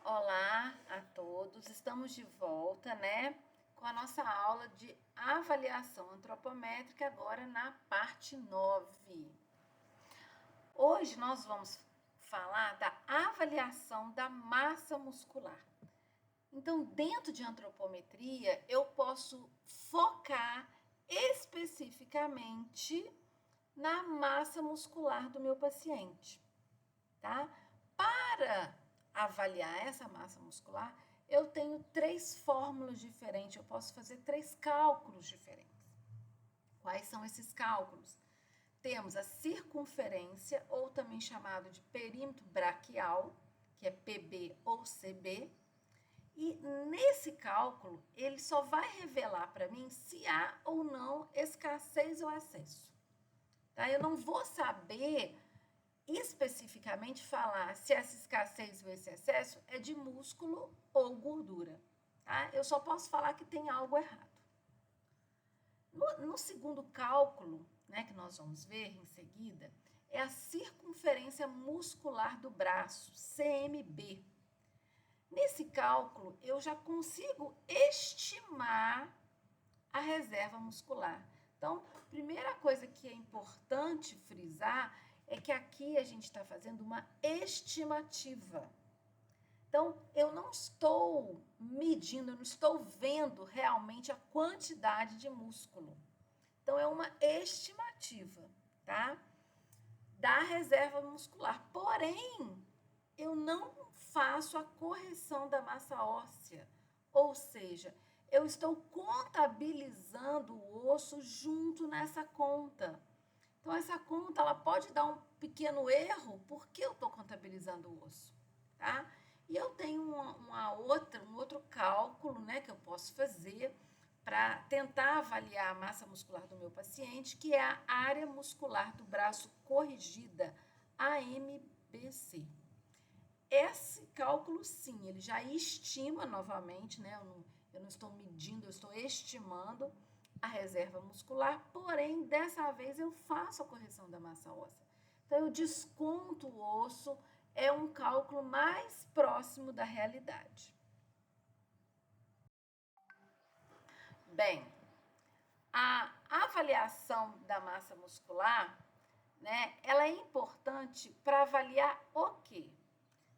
Olá a todos, estamos de volta, né, com a nossa aula de avaliação antropométrica, agora na parte 9. Hoje nós vamos falar da avaliação da massa muscular. Então, dentro de antropometria, eu posso focar especificamente na massa muscular do meu paciente, tá? Para avaliar essa massa muscular, eu tenho 3 fórmulas diferentes, eu posso fazer 3 cálculos diferentes. Quais são esses cálculos? Temos a circunferência, ou também chamado de perímetro braquial, que é PB ou CB, e nesse cálculo, ele só vai revelar para mim se há ou não escassez ou excesso. Tá? Eu não vou saber especificamente falar se essa escassez ou esse excesso é de músculo ou gordura. Tá? Eu só posso falar que tem algo errado. No segundo cálculo, né, que nós vamos ver em seguida, é a circunferência muscular do braço, CMB. Nesse cálculo, eu já consigo estimar a reserva muscular. Então, primeira coisa que é importante frisar é que aqui a gente está fazendo uma estimativa. Então, eu não estou medindo, eu não estou vendo realmente a quantidade de músculo. Então, é uma estimativa, tá? Da reserva muscular. Porém, eu não faço a correção da massa óssea, ou seja, eu estou contabilizando o osso junto nessa conta. Então, essa conta ela pode dar um pequeno erro porque eu estou contabilizando o osso, tá? E eu tenho um outro cálculo, né, que eu posso fazer para tentar avaliar a massa muscular do meu paciente, que é a área muscular do braço corrigida, AMBC. Esse cálculo, sim, ele já estima novamente, né? Eu não estou medindo, eu estou estimando a reserva muscular, porém, dessa vez eu faço a correção da massa óssea. Então, eu desconto o osso, é um cálculo mais próximo da realidade. Bem, a avaliação da massa muscular, né, ela é importante para avaliar o quê?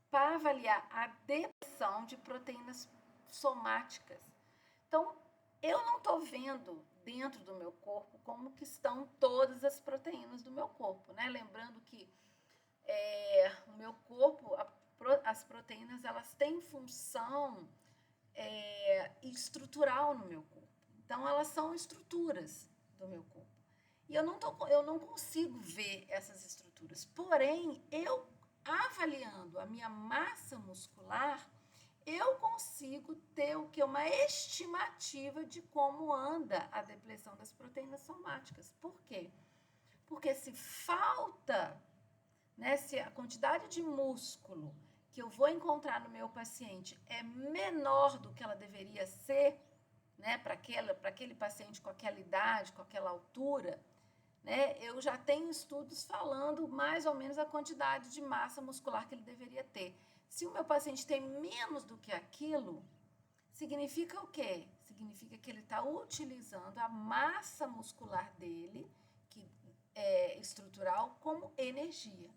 Para avaliar a depressão de proteínas somáticas. Então, eu não estou vendo dentro do meu corpo como que estão todas as proteínas do meu corpo, né? Lembrando que o meu corpo, as proteínas, elas têm função estrutural no meu corpo. Então, elas são estruturas do meu corpo. E eu não consigo ver essas estruturas. Porém, eu avaliando a minha massa muscular, eu consigo ter o que? Uma estimativa de como anda a depressão das proteínas somáticas. Por quê? Porque se falta, né, se a quantidade de músculo que eu vou encontrar no meu paciente é menor do que ela deveria ser, né, para aquele paciente com aquela idade, com aquela altura, né, eu já tenho estudos falando mais ou menos a quantidade de massa muscular que ele deveria ter. Se o meu paciente tem menos do que aquilo, significa o quê? Significa que ele está utilizando a massa muscular dele, que é estrutural, como energia.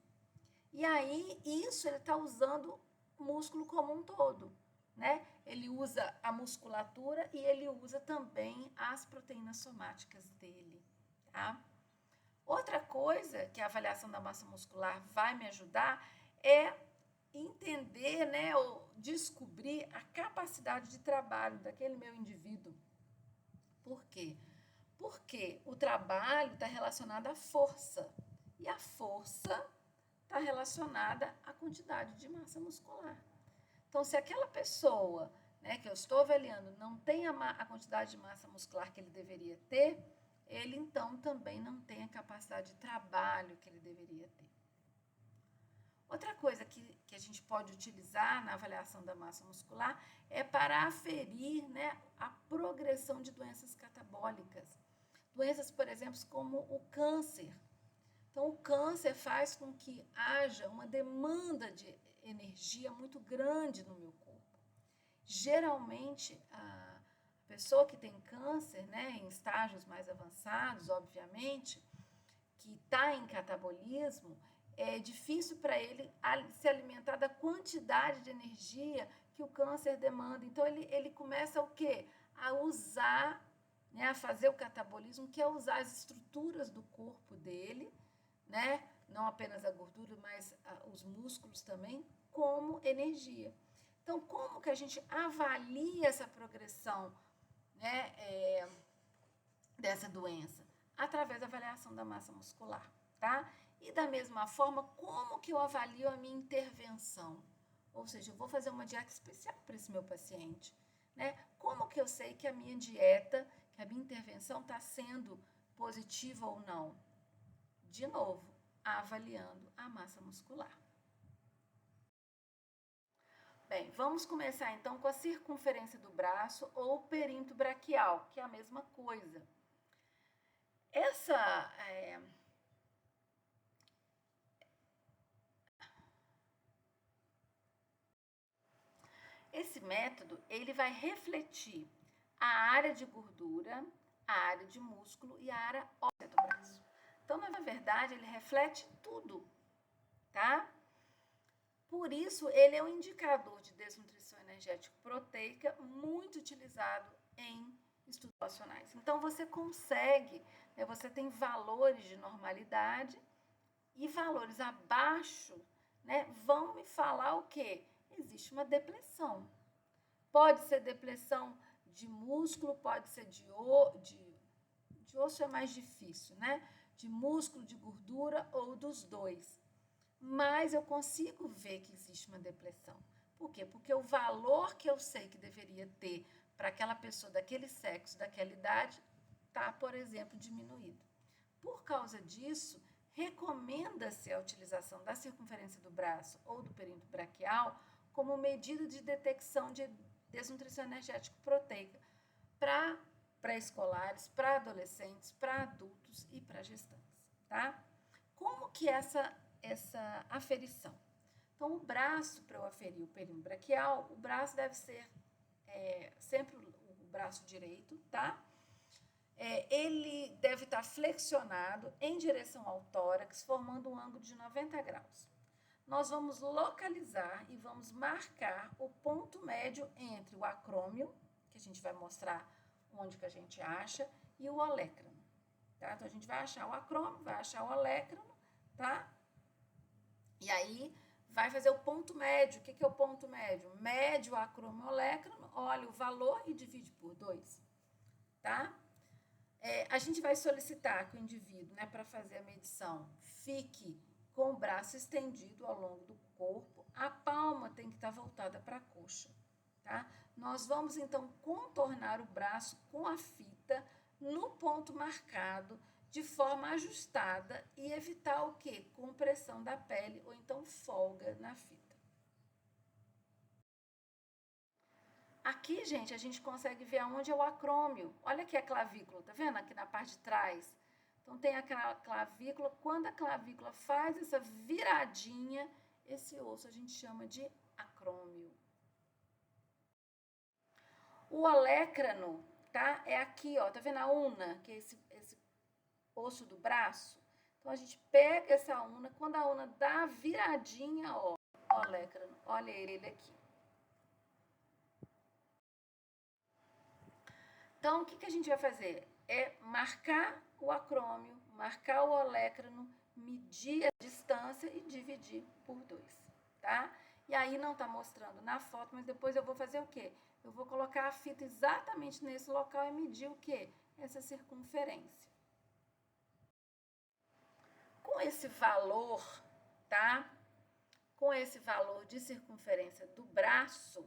E aí, isso ele está usando o músculo como um todo, né? Ele usa a musculatura e ele usa também as proteínas somáticas dele, tá? Outra coisa que a avaliação da massa muscular vai me ajudar é entender, né, ou descobrir a capacidade de trabalho daquele meu indivíduo. Por quê? Porque o trabalho está relacionado à força e a força está relacionada à quantidade de massa muscular. Então, se aquela pessoa, né, que eu estou avaliando não tem a quantidade de massa muscular que ele deveria ter, ele então também não tem a capacidade de trabalho que ele deveria ter. Outra coisa que a gente pode utilizar na avaliação da massa muscular é para aferir, né, a progressão de doenças catabólicas. Doenças, por exemplo, como o câncer. Então, o câncer faz com que haja uma demanda de energia muito grande no meu corpo. Geralmente, a pessoa que tem câncer, né, em estágios mais avançados, obviamente, que está em catabolismo, é difícil para ele se alimentar da quantidade de energia que o câncer demanda. Então, ele começa o quê? A usar, né, a fazer o catabolismo, que é usar as estruturas do corpo dele, né, não apenas a gordura, mas os músculos também, como energia. Então, como que a gente avalia essa progressão, né, dessa doença? Através da avaliação da massa muscular, tá? E da mesma forma, como que eu avalio a minha intervenção? Ou seja, eu vou fazer uma dieta especial para esse meu paciente, né? Como que eu sei que a minha dieta, que a minha intervenção está sendo positiva ou não? De novo, avaliando a massa muscular. Bem, vamos começar então com a circunferência do braço ou perímetro braquial, que é a mesma coisa. Esse método, ele vai refletir a área de gordura, a área de músculo e a área óssea do braço. Então, na verdade, ele reflete tudo, tá? Por isso, ele é um indicador de desnutrição energético proteica muito utilizado em estudos populacionais. Então, você consegue, né, você tem valores de normalidade e valores abaixo, né, vão me falar o quê? Existe uma depressão. Pode ser depressão de músculo, pode ser de osso é mais difícil, né? De músculo, de gordura ou dos dois. Mas eu consigo ver que existe uma depressão. Por quê? Porque o valor que eu sei que deveria ter para aquela pessoa daquele sexo, daquela idade, está, por exemplo, diminuído. Por causa disso, recomenda-se a utilização da circunferência do braço ou do perímetro braquial como medida de detecção de desnutrição energético proteica para pré-escolares, para adolescentes, para adultos e para gestantes, tá? Como que é essa aferição? Então, o braço, para eu aferir o perímetro braquial, o braço deve ser sempre o braço direito, tá? Ele deve estar flexionado em direção ao tórax, formando um ângulo de 90 graus. Nós vamos localizar e vamos marcar o ponto médio entre o acrômio, que a gente vai mostrar onde que a gente acha, e o olécrano. Tá? Então, a gente vai achar o acrômio, vai achar o olécrano, tá? E aí, vai fazer o ponto médio. O que é o ponto médio? Mede o acrômio olécrano, olha o valor e divide por 2, tá? A gente vai solicitar que o indivíduo, né, para fazer a medição, fique com o braço estendido ao longo do corpo, a palma tem que estar voltada para a coxa, tá? Nós vamos, então, contornar o braço com a fita no ponto marcado, de forma ajustada e evitar o quê? Compressão da pele ou então folga na fita. Aqui, gente, a gente consegue ver aonde é o acrômio. Olha aqui a clavícula, tá vendo? Aqui na parte de trás. Então, tem a clavícula. Quando a clavícula faz essa viradinha, esse osso a gente chama de acrômio. O olécrano, tá? É aqui, ó. Tá vendo a una, que é esse osso do braço? Então, a gente pega essa una. Quando a una dá a viradinha, ó, o olécrano. Olha ele aqui. Então, o que a gente vai fazer? É marcar o acrômio, marcar o olécrano, medir a distância e dividir por 2, tá? E aí não tá mostrando na foto, mas depois eu vou fazer o quê? Eu vou colocar a fita exatamente nesse local e medir o quê? Essa circunferência. Com esse valor, tá? Com esse valor de circunferência do braço,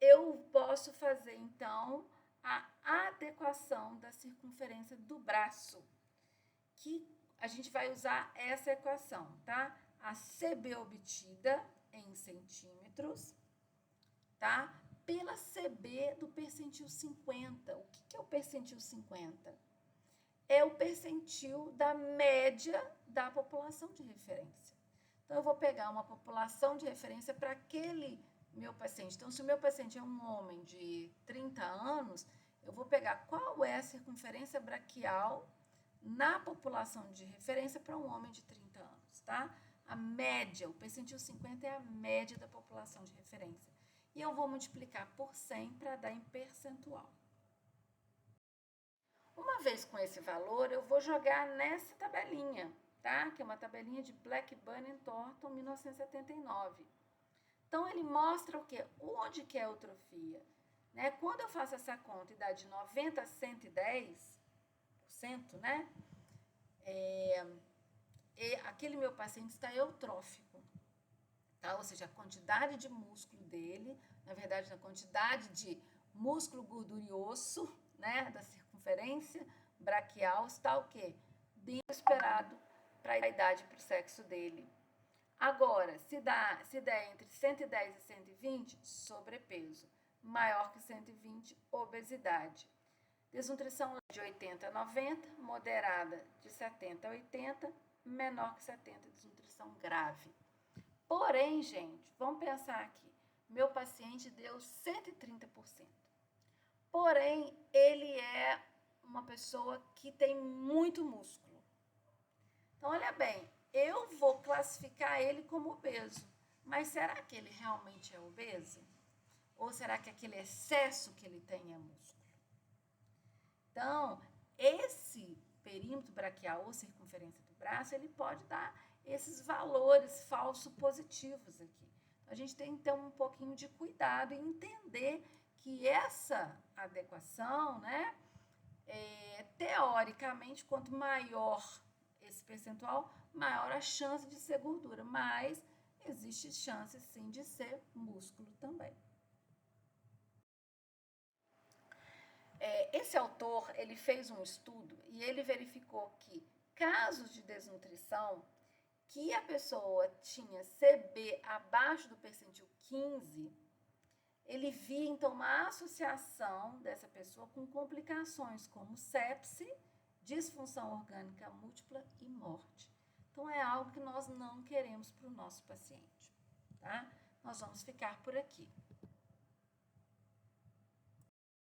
eu posso fazer, então, a adequação da circunferência do braço, que a gente vai usar essa equação, tá? A CB obtida em centímetros, tá? Pela CB do percentil 50. O que é o percentil 50? é o percentil da média da população de referência. Então, eu vou pegar uma população de referência para aquele meu paciente. Então, se o meu paciente é um homem de 30 anos, eu vou pegar qual é a circunferência braquial na população de referência para um homem de 30 anos, tá? A média, o percentil 50 é a média da população de referência. E eu vou multiplicar por 100 para dar em percentual. Uma vez com esse valor, eu vou jogar nessa tabelinha, tá? Que é uma tabelinha de Blackburn e Thornton, 1979. Então, ele mostra o quê? Onde que é a eutrofia. Né? Quando eu faço essa conta e dá de 90 a 110%, né? Aquele meu paciente está eutrófico. Tá? Ou seja, a quantidade de músculo dele, na verdade, a quantidade de músculo gordurioso, né, da circunferência braquial, está o quê? Dentro do esperado para a idade, para o sexo dele. Agora, se der entre 110 e 120, sobrepeso. Maior que 120, obesidade. Desnutrição de 80 a 90, moderada de 70 a 80, menor que 70, desnutrição grave. Porém, gente, vamos pensar aqui. Meu paciente deu 130%. Porém, ele é uma pessoa que tem muito músculo. Então, olha bem, eu vou classificar ele como obeso. Mas será que ele realmente é obeso? Ou será que aquele excesso que ele tem é músculo? Então, esse perímetro braquial ou circunferência do braço, ele pode dar esses valores falso positivos aqui. Então, a gente tem que ter um pouquinho de cuidado e entender que essa adequação, né, teoricamente, quanto maior esse percentual, maior a chance de ser gordura, mas existe chance sim de ser músculo também. Esse autor, ele fez um estudo e ele verificou que casos de desnutrição que a pessoa tinha CB abaixo do percentil 15, ele via então uma associação dessa pessoa com complicações como sepse, disfunção orgânica múltipla e morte. Então, é algo que nós não queremos para o nosso paciente, tá? Nós vamos ficar por aqui.